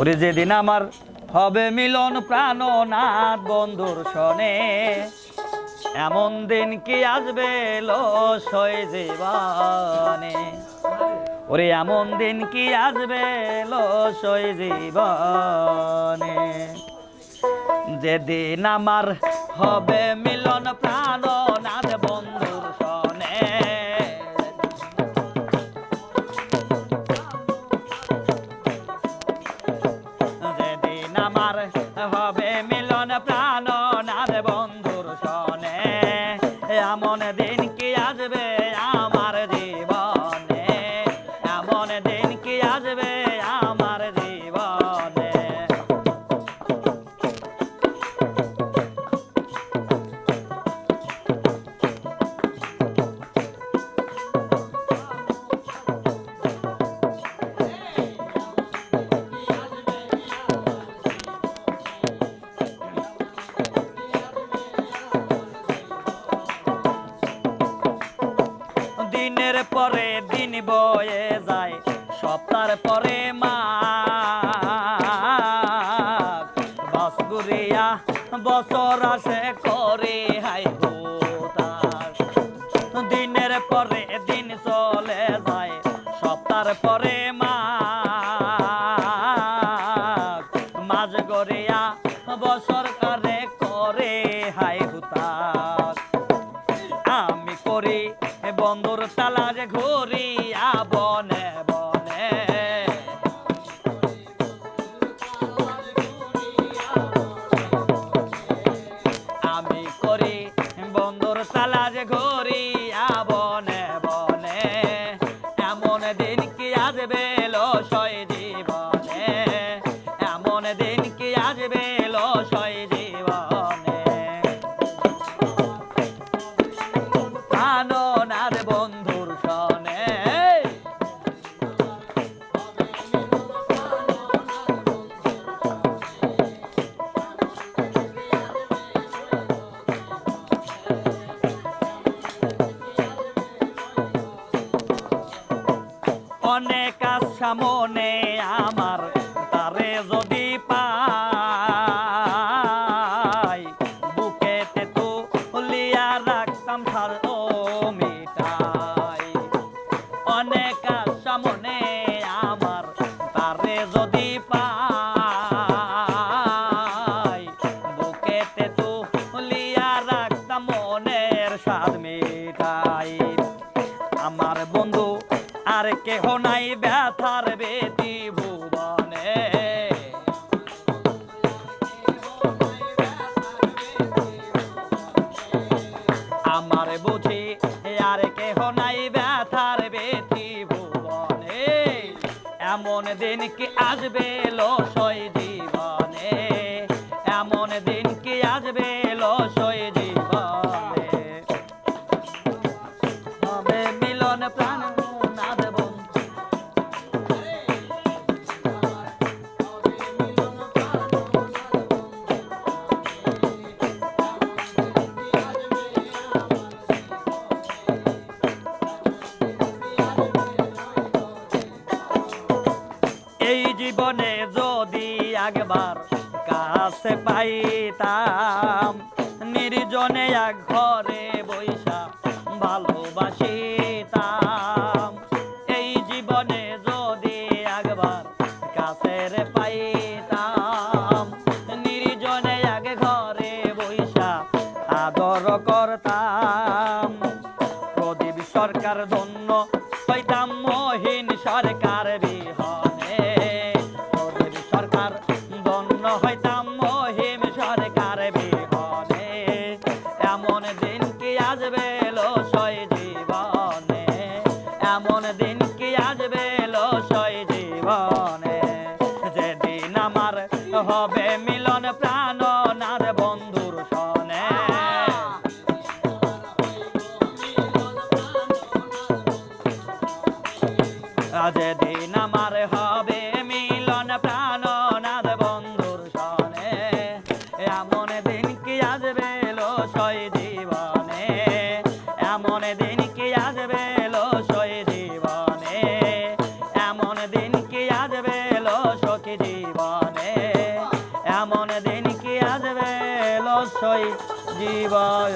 ওরে যেদিন আমার হবে মিলন প্রাণনাথ বন্ধুর সনে, এমন দিন কি আসবে লসই জীবনে। ওরে এমন দিন কি আসবে লসই জীবনে, যেদিন আমার হবে মিলন প্রাণনাথ বন্ধুর সনে। যেদিন আমার হবে মিলন প্রাণনাথ বন্ধুর সনে, এমন দিন কি আসবে আমার জীবনে, এমন দিন কি আসবে আমার জীবনে। দিনের পরে দিন বয়ে যায়, সপ্তাহের পরে মাস, বাস ঘুরিয়া বছর আসে করে হাই হুতাশ। দিনের পরে দিন চলে যায়, সপ্তাহের পরে মাস, মাস গড়িয়া বছর কারে করে হাই হুতাশ। আমি করি বন্ধুর তালাশ ঘুরিয়া বনে বনে, আমি করি বন্ধুর তালাশ ঘুরিয়া বনে বনে, এমন দিন কি আসবে লসই জীবনে, এমন দিন কি আসবে লসই জীবনে। প্রাণনাথ বন্ধুর সনে, অনেক আশা মনে আমার, তারে যদি পাই, বুকেতে তো লিয়া রাখতাম সার ও মিটাই। অনেক আশা মনে আমার, তারে যদি পাই, বুকেতে তো লিয়া রাখতাম মনের স্বাদ মিটাই। আমার বন্ধু আর কেহ নাই ব্যথার বেদি ভুবনে, আমার বুঝি আর কেহ নাই ব্যথার বেদি ভুবনে, এমন দিন কি আসবে লসই জীবনে, এমন দিন কি আসবে লসই জীবনে। হবে মিলন প্রাণনাথ বন্ধু, এই জীবনে যদি একবার কাছে পাইতাম, নির্জনে এক ঘরে বৈশা ভালোবাসিতাম। এই জীবনে যদি একবার কাছে পাইতাম, নির্জনে এক ঘরে বৈশা আদর করতাম। প্রদীপ সরকার ধন্য হইতাম মহিন সরকার বিহনে, প্রদীপ সরকার ধন্য হইতাম মহিম সরকার বিহনে, এমন দিন কি আসবে লসই জীবনে, এমন দিন কি আসবে লসই জীবনে। যেদিন আমার হবে মিলন প্রাণনাথ বন্ধুর সনে, যেদিন আমার হবে মিলন প্রাণনাথ বন্ধুর সনে, এমন দিন কি আসবে লসই জীবনে, এমন দিন কি আসবে লসই জীবনে, এমন দিন কি আসবে লসই জীবনে। এমন দিন কি আসবে লসই জীবন